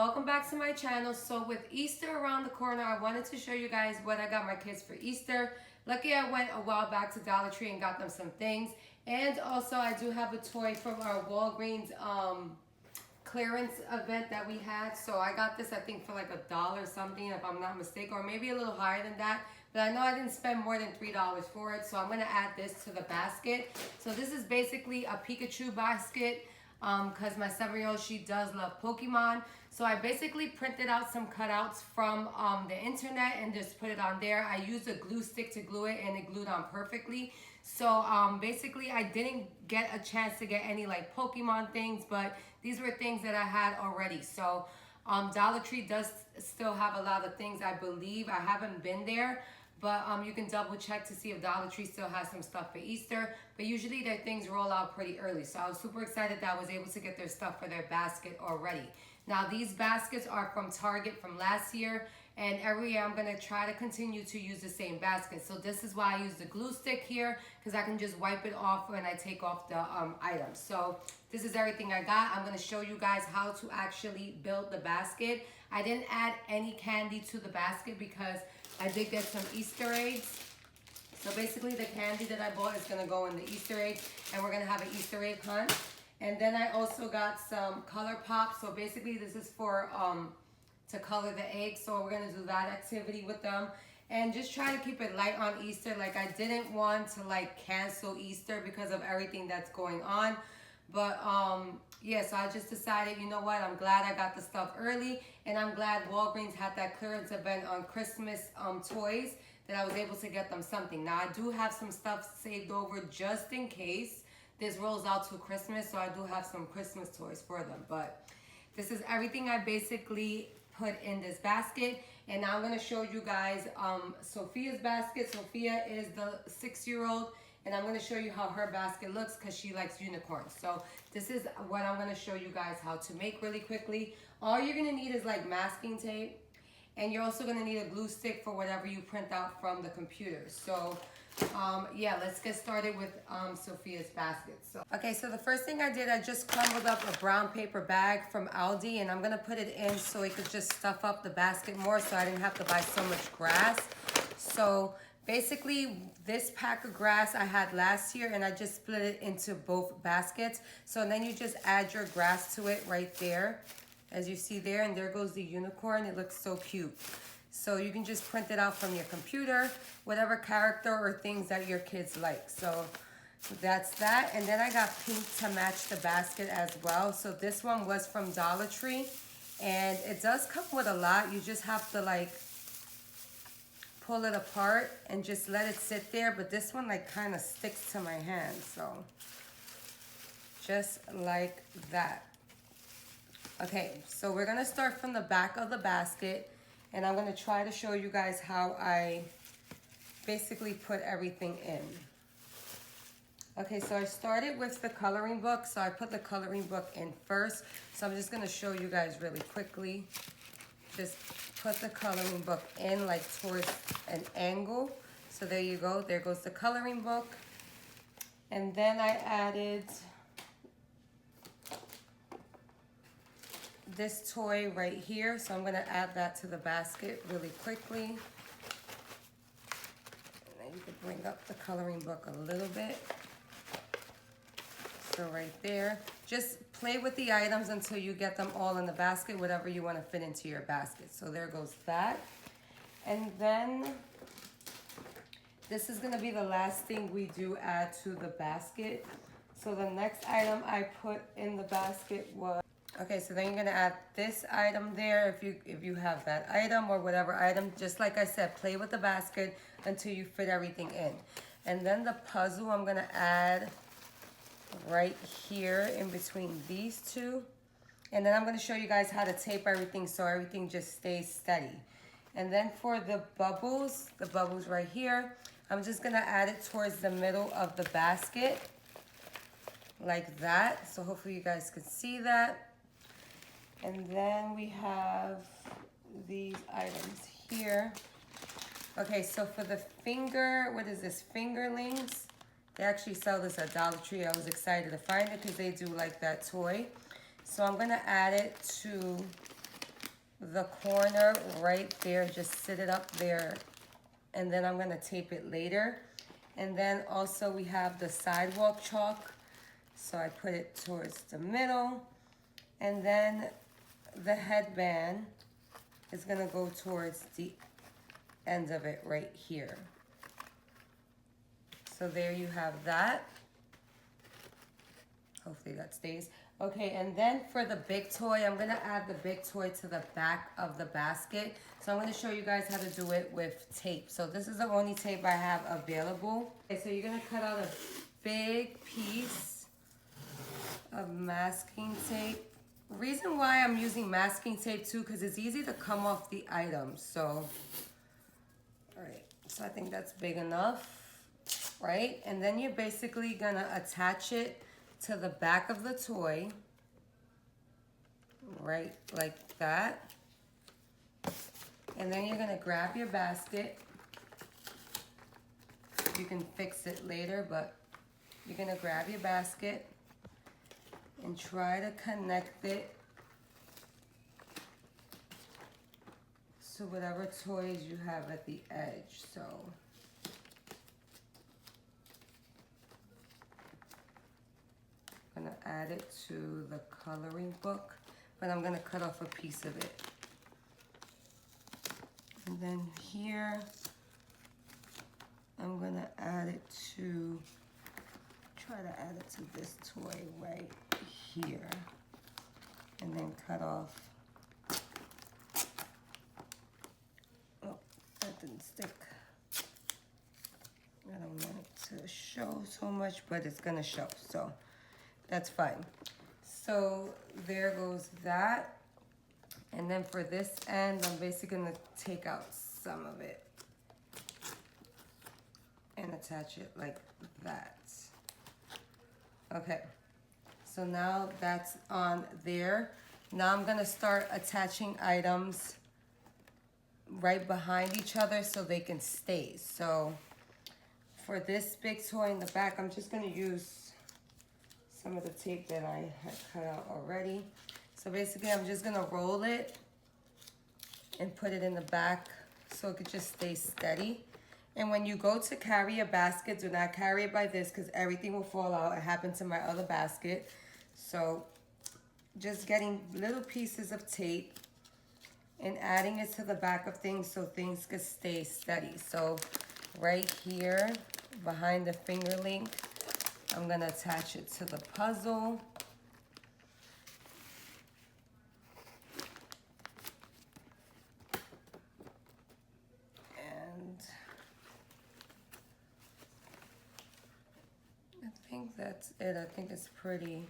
welcome back to my channel. So with Easter around the corner, I wanted to show you guys what I got my kids for Easter. Lucky I went a while back to Dollar Tree and got them some things. And also I do have a toy from our Walgreens clearance event that we had. So I got this I think for like $1 something if I'm not mistaken, or maybe a little higher than that. But I know I didn't spend more than $3 for it. So I'm gonna add this to the basket. So this is basically a Pikachu basket. Because my 7-year-old, she does love Pokemon. So I basically printed out some cutouts from the internet and just put it on there. I used a glue stick to glue it and it glued on perfectly. So basically I didn't get a chance to get any like Pokemon things, but these were things that I had already. So Dollar Tree does still have a lot of things, I believe. I haven't been there. But you can double check to see if Dollar Tree still has some stuff for Easter. But usually their things roll out pretty early. So I was super excited that I was able to get their stuff for their basket already. Now these baskets are from Target from last year. And every year I'm going to try to continue to use the same basket. So this is why I use the glue stick here. Because I can just wipe it off when I take off the items. So this is everything I got. I'm going to show you guys how to actually build the basket. I didn't add any candy to the basket because I did get some Easter eggs. So basically the candy that I bought is gonna go in the Easter egg, and we're gonna have an Easter egg hunt. And then I also got some color pops. So basically this is for to color the eggs. So we're gonna do that activity with them. And just try to keep it light on Easter. Like I didn't want to like cancel Easter because of everything that's going on. But yeah, so I just decided, you know what, I'm glad I got the stuff early, and I'm glad Walgreens had that clearance event on Christmas toys that I was able to get them something. Now I do have some stuff saved over just in case this rolls out to Christmas, so I do have some Christmas toys for them. But this is everything I basically put in this basket, and now I'm going to show you guys Sophia's basket. Sophia is the 6-year-old. And I'm going to show you how her basket looks because she likes unicorns. So this is what I'm going to show you guys how to make really quickly. All you're going to need is like masking tape. And you're also going to need a glue stick for whatever you print out from the computer. So yeah, let's get started with Sophia's basket. So okay, so the first thing I did, I just crumbled up a brown paper bag from Aldi. And I'm going to put it in so it could just stuff up the basket more so I didn't have to buy so much grass. So basically, this pack of grass I had last year, and I just split it into both baskets. So then you just add your grass to it right there, as you see there, and there goes the unicorn. It looks so cute. So you can just print it out from your computer, whatever character or things that your kids like. So that's that. And then I got pink to match the basket as well. So this one was from Dollar Tree, and it does come with a lot. You just have to like pull it apart and just let it sit there, but this one like kind of sticks to my hand, so just like that. Okay, so we're gonna start from the back of the basket, and I'm gonna try to show you guys how I basically put everything in. Okay, so I started with the coloring book, so I put the coloring book in first. So I'm just gonna show you guys really quickly. Just put the coloring book in like towards an angle. So there you go, there goes the coloring book. And then I added this toy right here. So I'm gonna add that to the basket really quickly. And then you can bring up the coloring book a little bit. So right there, just play with the items until you get them all in the basket, whatever you want to fit into your basket. So there goes that. And then this is going to be the last thing we do add to the basket. So the next item I put in the basket was, okay, so then you're going to add this item there if you have that item or whatever item. Just like I said, play with the basket until you fit everything in. And then the puzzle I'm going to add right here in between these two. And then I'm going to show you guys how to tape everything so everything just stays steady. And then for the bubbles right here, I'm just going to add it towards the middle of the basket like that. So hopefully you guys can see that. And then we have these items here. Okay, so for the finger, what is this, fingerlings? They actually sell this at Dollar Tree. I was excited to find it because they do like that toy. So I'm gonna add it to the corner right there, just sit it up there, and then I'm gonna tape it later. And then also we have the sidewalk chalk, so I put it towards the middle, and then the headband is gonna go towards the end of it right here. So there you have that. Hopefully that stays. Okay, and then for the big toy, I'm gonna add the big toy to the back of the basket. So I'm gonna show you guys how to do it with tape. So this is the only tape I have available. Okay, so you're gonna cut out a big piece of masking tape. Reason why I'm using masking tape too, because it's easy to come off the items. So, all right, so I think that's big enough, right? And then you're basically gonna attach it to the back of the toy, right, like that. And then you're gonna grab your basket. You can fix it later, but you're gonna grab your basket and try to connect it to whatever toys you have at the edge. So I'm gonna add it to the coloring book, but I'm gonna cut off a piece of it. And then here, I'm gonna add it to, try to add it to this toy right here. And then cut off, oh, that didn't stick. I don't want it to show so much, but it's gonna show, so that's fine. So there goes that. And then for this end, I'm basically gonna take out some of it and attach it like that. Okay, so now that's on there. Now I'm gonna start attaching items right behind each other so they can stay. So for this big toy in the back, I'm just gonna use some of the tape that I had cut out already. So basically I'm just gonna roll it and put it in the back so it could just stay steady. And when you go to carry a basket, do not carry it by this because everything will fall out. It happened to my other basket. So just getting little pieces of tape and adding it to the back of things so things could stay steady. So right here behind the finger link, I'm gonna attach it to the puzzle. And I think that's it. I think it's pretty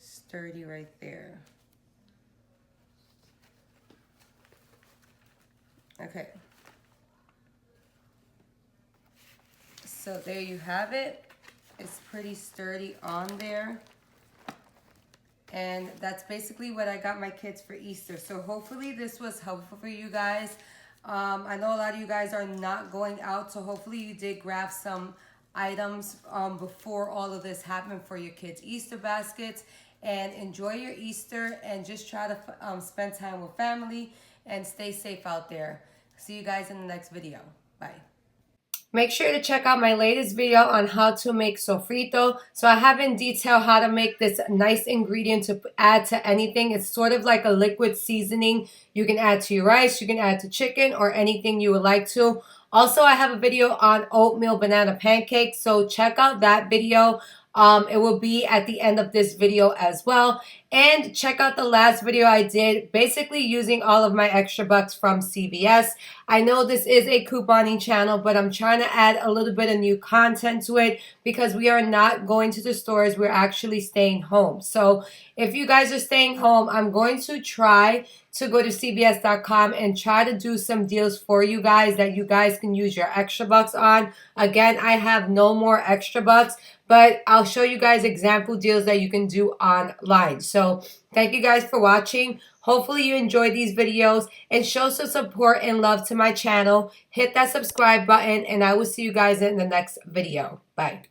sturdy right there. Okay. So there you have it. It's pretty sturdy on there. And that's basically what I got my kids for Easter. So hopefully this was helpful for you guys. I know a lot of you guys are not going out, so hopefully you did grab some items before all of this happened for your kids' Easter baskets. And enjoy your Easter and just try to spend time with family and stay safe out there. See you guys in the next video. Bye. Make sure to check out my latest video on how to make sofrito. So I have in detail how to make this nice ingredient to add to anything. It's sort of like a liquid seasoning. You can add to your rice, you can add to chicken or anything you would like to. Also, I have a video on oatmeal banana pancakes. So check out that video. It will be at the end of this video as well. And check out the last video I did, basically using all of my extra bucks from CVS. I know this is a couponing channel, but I'm trying to add a little bit of new content to it because we are not going to the stores. We're actually staying home. So if you guys are staying home, I'm going to try to go to CVS.com and try to do some deals for you guys that you guys can use your extra bucks on. Again, I have no more extra bucks, but I'll show you guys example deals that you can do online. So thank you guys for watching. Hopefully you enjoyed these videos and show some support and love to my channel. Hit that subscribe button and I will see you guys in the next video. Bye.